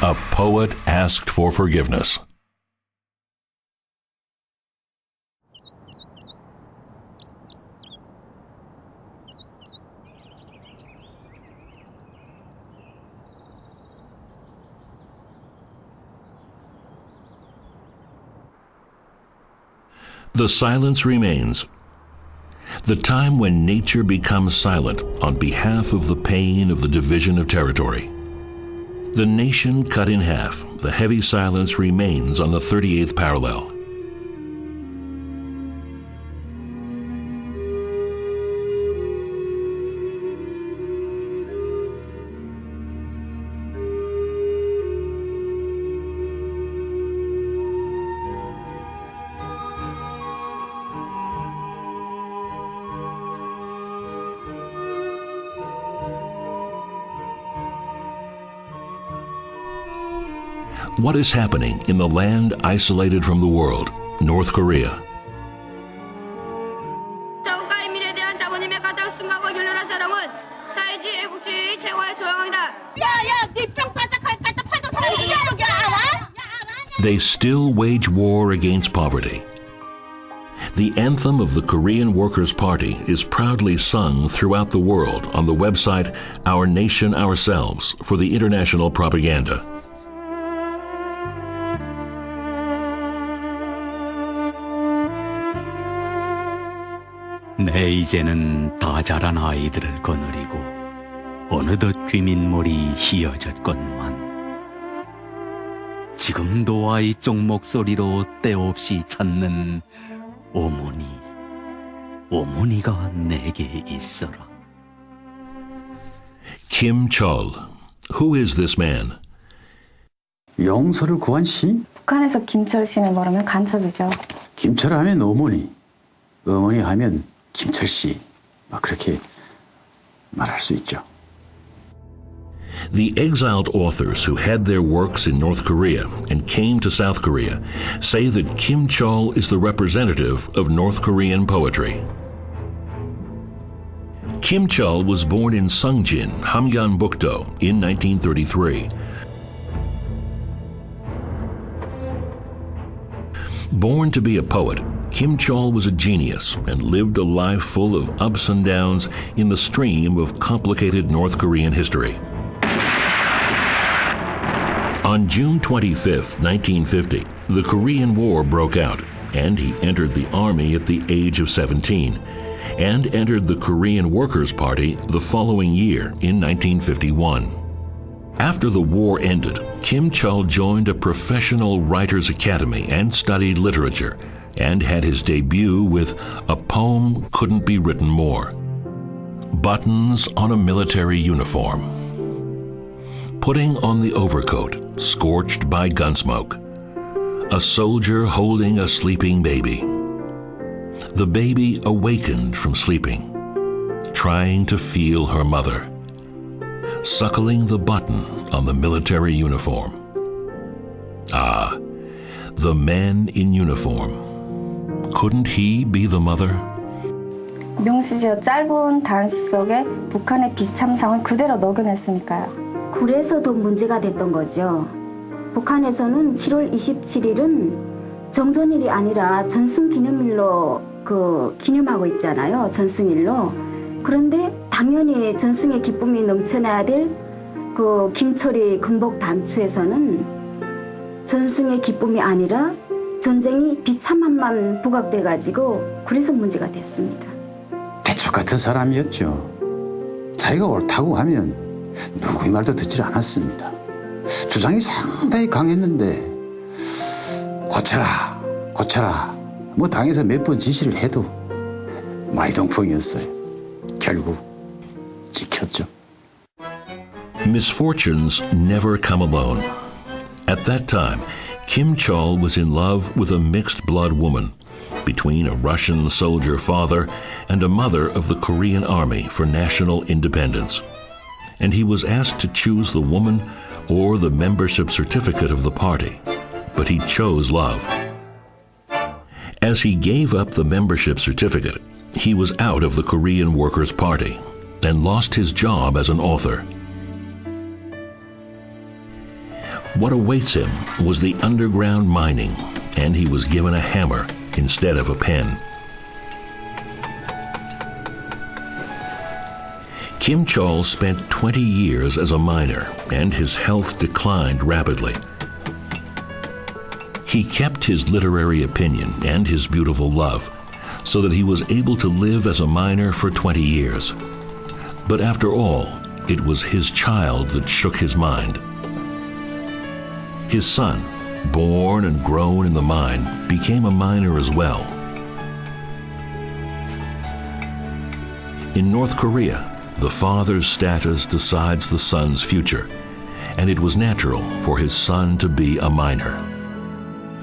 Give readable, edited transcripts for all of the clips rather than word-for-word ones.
A poet asked for forgiveness. The silence remains. The time when nature becomes silent on behalf of the pain of the division of territory. The nation cut in half, the heavy silence remains on the 38th parallel. What is happening in the land isolated from the world, North Korea? 자국과 인민에 대한 자본임에 가장 심각하고 윤활한 사람은 사회주의, 애국주의 최고의 조항이다. 야야, 네 뿅 바짝하니까 팔도 사람 이게 알아? They still wage war against poverty. The anthem of the Korean Workers' Party is proudly sung throughout the world on the website Our Nation Ourselves for the international propaganda. 내 이제는 다 자란 아이들을 거느리고 어느덧 귀민머리 희어졌건만 지금도 아이쪽 목소리로 때없이 찾는 어머니가 내게 있어라. Kim Chol. Who is this man? 용서를 구한 시? 북한에서 김철 씨는 뭐라면 간첩이죠. 김철 하면 어머니 하면 김철 씨, 그렇게 말할 수 있죠. The exiled authors who had their works in North Korea and came to South Korea say that Kim Chol is the representative of North Korean poetry. Kim Chol was born in Sungjin, Hamgyonbukdo, in 1933. Born to be a poet, Kim Chol was a genius and lived a life full of ups and downs in the stream of complicated North Korean history. On June 25, 1950, the Korean War broke out, and he entered the army at the age of 17, and entered the Korean Workers' Party the following year in 1951. After the war ended, Kim Chol joined a professional writers' academy and studied literature, and had his debut with A Poem Couldn't Be Written More. Buttons on a military uniform. Putting on the overcoat, scorched by gunsmoke. A soldier holding a sleeping baby. The baby awakened from sleeping, trying to feel her mother. Suckling the button on the military uniform. Ah, the man in uniform. Couldn't he be the mother? 명시지어 짧은 단시 속에 북한의 비참상을 그대로 녹여냈으니까요. 그래서 더 문제가 됐던 거죠. 북한에서는 7월 27일은 정전일이 아니라 전승기념일로 기념하고 있잖아요. 전승일로. 그런데 당연히 전승의 기쁨이 넘쳐나야 될 김철이 금복단추에서는 전승의 기쁨이 아니라 전쟁이 비참함만 부각돼가지고 그래서 문제가 됐습니다. 대축 같은 사람이었죠. 자기가 옳다고 하면 누구의 말도 듣질 않았습니다. 주장이 상당히 강했는데 고쳐라 당에서 몇 번 지시를 해도 마이동풍이었어요. 결국 지켰죠. Misfortunes never come alone. At that time, Kim Chol was in love with a mixed-blood woman between a Russian soldier father and a mother of the Korean Army for national independence. And he was asked to choose the woman or the membership certificate of the party, but he chose love. As he gave up the membership certificate, he was out of the Korean Workers' Party and lost his job as an author. What awaits him was the underground mining, and he was given a hammer instead of a pen. Kim Chol spent 20 years as a miner, and his health declined rapidly. He kept his literary opinion and his beautiful love, so that he was able to live as a miner for 20 years. But after all, it was his child that shook his mind. His son, born and grown in the mine, became a miner as well. In North Korea, the father's status decides the son's future, and it was natural for his son to be a miner.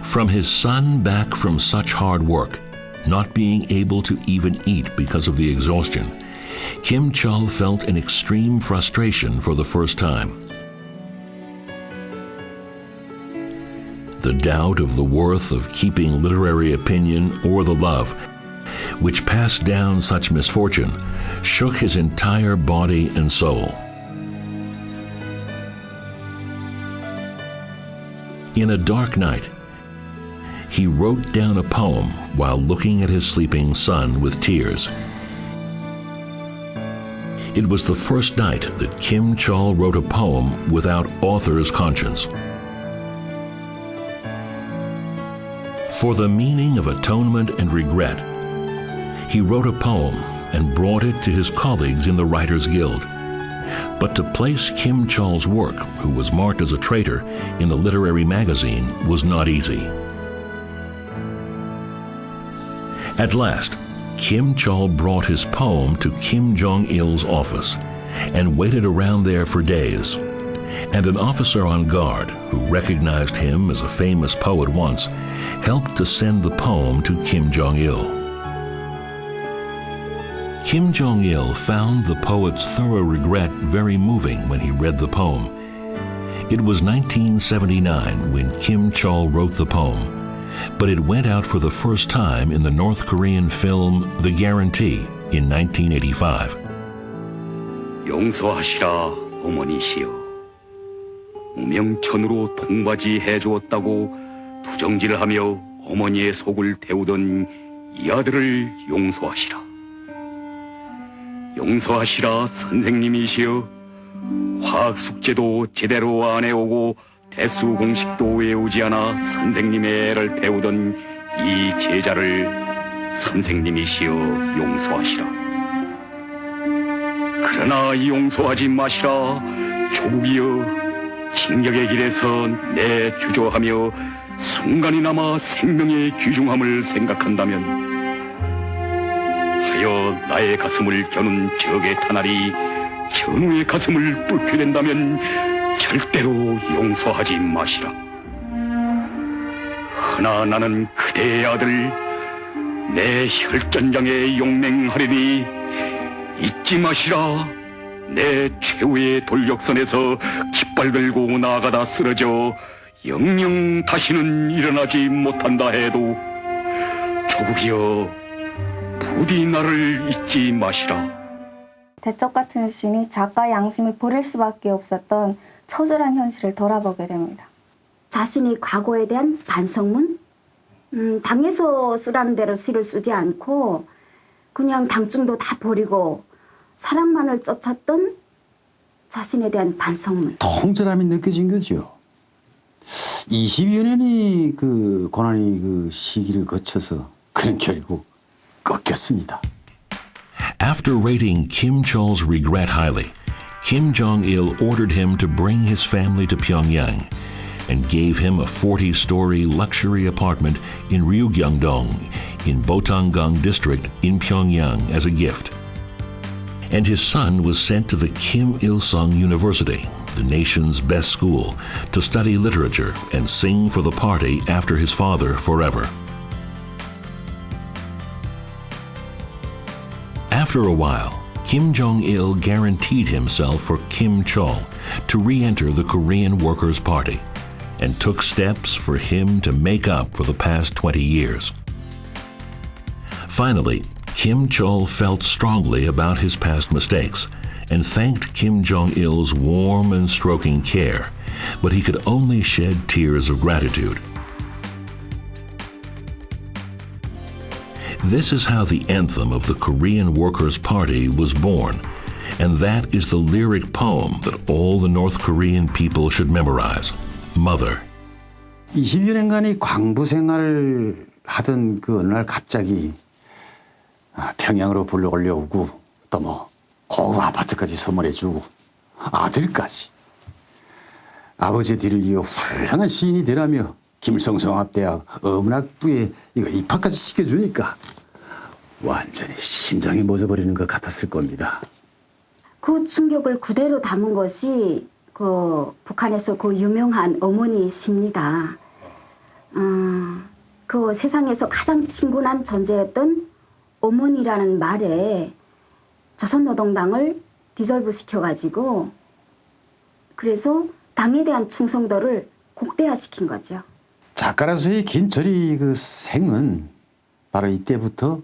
From his son back from such hard work, not being able to even eat because of the exhaustion, Kim Chol felt an extreme frustration for the first time. The doubt of the worth of keeping literary opinion or the love, which passed down such misfortune, shook his entire body and soul. In a dark night, he wrote down a poem while looking at his sleeping son with tears. It was the first night that Kim Chol wrote a poem without author's conscience. For the meaning of atonement and regret, he wrote a poem and brought it to his colleagues in the Writers Guild. But to place Kim Chol's work, who was marked as a traitor, in the literary magazine was not easy. At last, Kim Chol brought his poem to Kim Jong-il's office and waited around there for days. And an officer on guard, who recognized him as a famous poet once, helped to send the poem to Kim Jong-il. Kim Jong-il found the poet's thorough regret very moving when he read the poem. It was 1979 when Kim Chol wrote the poem, but it went out for the first time in the North Korean film The Guarantee in 1985. 용서하시라 어머니시여. 우명천으로 통바지 해주었다고 투정질하며 어머니의 속을 태우던 이 아들을 용서하시라. 용서하시라 선생님이시여. 화학 숙제도 제대로 안 해오고 대수 공식도 외우지 않아 선생님의 애를 태우던 이 제자를 선생님이시여 용서하시라. 그러나 용서하지 마시라 조국이여. 진격의 길에서 내 주저하며 순간이나마 생명의 귀중함을 생각한다면 하여 나의 가슴을 겨눈 적의 탄알이 전우의 가슴을 뚫게 된다면 절대로 용서하지 마시라. 허나 나는 그대의 아들 내 혈전장에 용맹하리니 잊지 마시라. 내 최후의 돌격선에서 깃발 들고 나가다 쓰러져 영영 다시는 일어나지 못한다 해도 조국이여 부디 나를 잊지 마시라. 대첩 같은 시인이 작가의 양심을 버릴 수밖에 없었던 처절한 현실을 돌아보게 됩니다. 자신이 과거에 대한 반성문? 당에서 쓰라는 대로 시를 쓰지 않고 그냥 당증도 다 버리고 사랑만을 쫓았던 자신에 대한 반성문. 통절함이 느껴진 거죠. 20여 년이 그 고난의 그 시기를 거쳐서 그는 결국 꺾였습니다. After rating Kim Chol's regret highly, Kim Jong-il ordered him to bring his family to Pyongyang and gave him a 40-story luxury apartment in Ryugyong-dong in Botanggang district in Pyongyang as a gift. And his son was sent to the Kim Il-sung University, the nation's best school, to study literature and sing for the party after his father forever. After a while, Kim Jong-il guaranteed himself for Kim Chol to re-enter the Korean Workers' Party and took steps for him to make up for the past 20 years. Finally, Kim Chol felt strongly about his past mistakes and thanked Kim Jong-il's warm and stroking care, but he could only shed tears of gratitude. This is how the anthem of the Korean Workers' Party was born, and that is the lyric poem that all the North Korean people should memorize, Mother. 20여 년간의 광부 생활을 하던 그 어느 날 갑자기 평양으로 불러 올려오고 또 뭐 고급 아파트까지 선물해주고 아들까지 아버지의 뒤를 이어 훌륭한 시인이 되라며 김성성합대학 어문학부에 이거 입학까지 시켜주니까 완전히 심장이 멎어버리는 것 같았을 겁니다. 그 충격을 그대로 담은 것이 그 북한에서 그 유명한 어머니십니다. 그 세상에서 가장 친근한 존재였던 어머니라는 말에 조선노동당을 디졸브 시켜가지고 그래서 당에 대한 충성도를 극대화시킨 거죠. 작가로서의 김철이 그 생은 바로 이때부터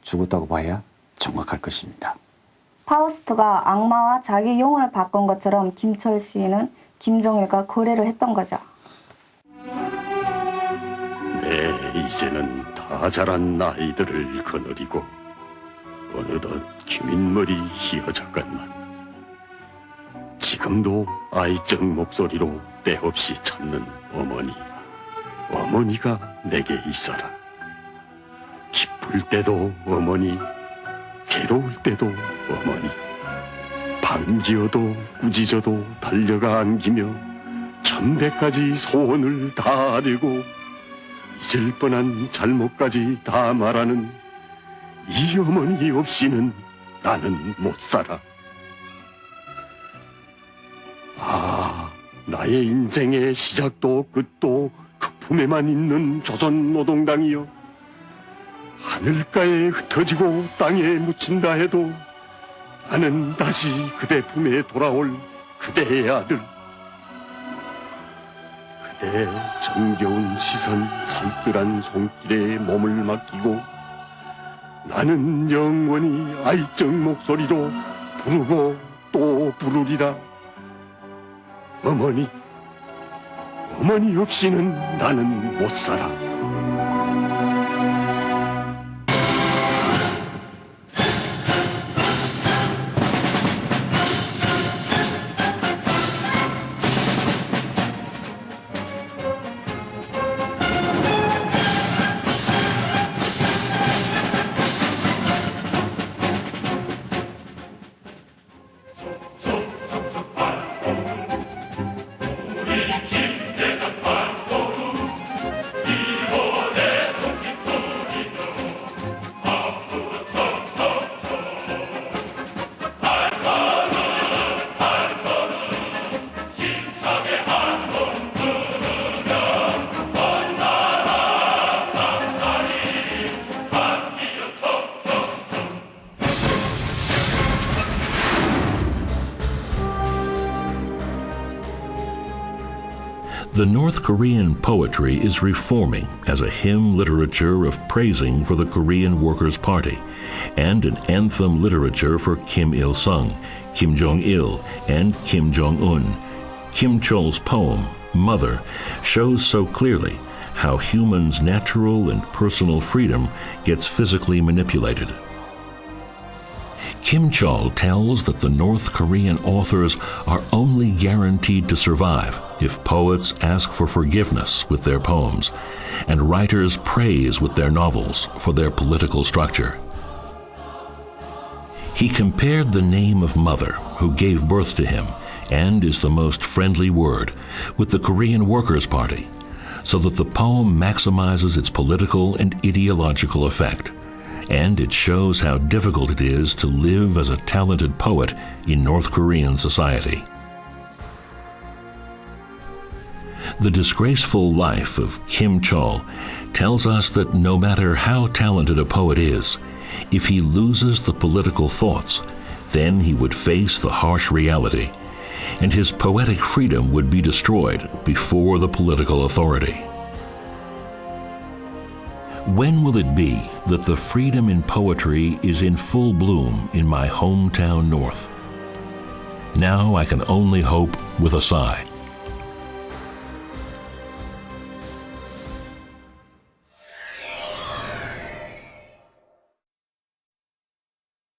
죽었다고 봐야 정확할 것입니다. 파우스트가 악마와 자기 영혼을 바꾼 것처럼 김철 시인은 김정일과 거래를 했던 거죠. 이제는 다 자란 아이들을 거느리고 어느덧 기민머리 휘어졌건만 지금도 아이적 목소리로 때없이 찾는 어머니가 내게 있어라. 기쁠 때도 어머니, 괴로울 때도 어머니, 방지어도 꾸짖어도 달려가 안기며 1000배까지 소원을 다하려고 잊을 뻔한 잘못까지 다 말하는 이 어머니 없이는 나는 못 살아. 나의 인생의 시작도 끝도 그 품에만 있는 조선노동당이여, 하늘가에 흩어지고 땅에 묻힌다 해도 나는 다시 그대 품에 돌아올 그대의 아들. 그대의 정겨운 시선, 살뜰한 손길에 몸을 맡기고 나는 영원히 아이적 목소리로 부르고 또 부르리라. 어머니 없이는 나는 못 살아. The North Korean poetry is reforming as a hymn literature of praising for the Korean Workers' Party and an anthem literature for Kim Il-sung, Kim Jong-il, and Kim Jong-un. Kim Chol's poem, Mother, shows so clearly how humans' natural and personal freedom gets physically manipulated. Kim Chol tells that the North Korean authors are only guaranteed to survive if poets ask for forgiveness with their poems and writers praise with their novels for their political structure. He compared the name of Mother, who gave birth to him and is the most friendly word, with the Korean Workers' Party, so that the poem maximizes its political and ideological effect. And it shows how difficult it is to live as a talented poet in North Korean society. The disgraceful life of Kim Chol tells us that no matter how talented a poet is, if he loses the political thoughts, then he would face the harsh reality, and his poetic freedom would be destroyed before the political authority. When will it be that the freedom in poetry is in full bloom in my hometown North? Now I can only hope with a sigh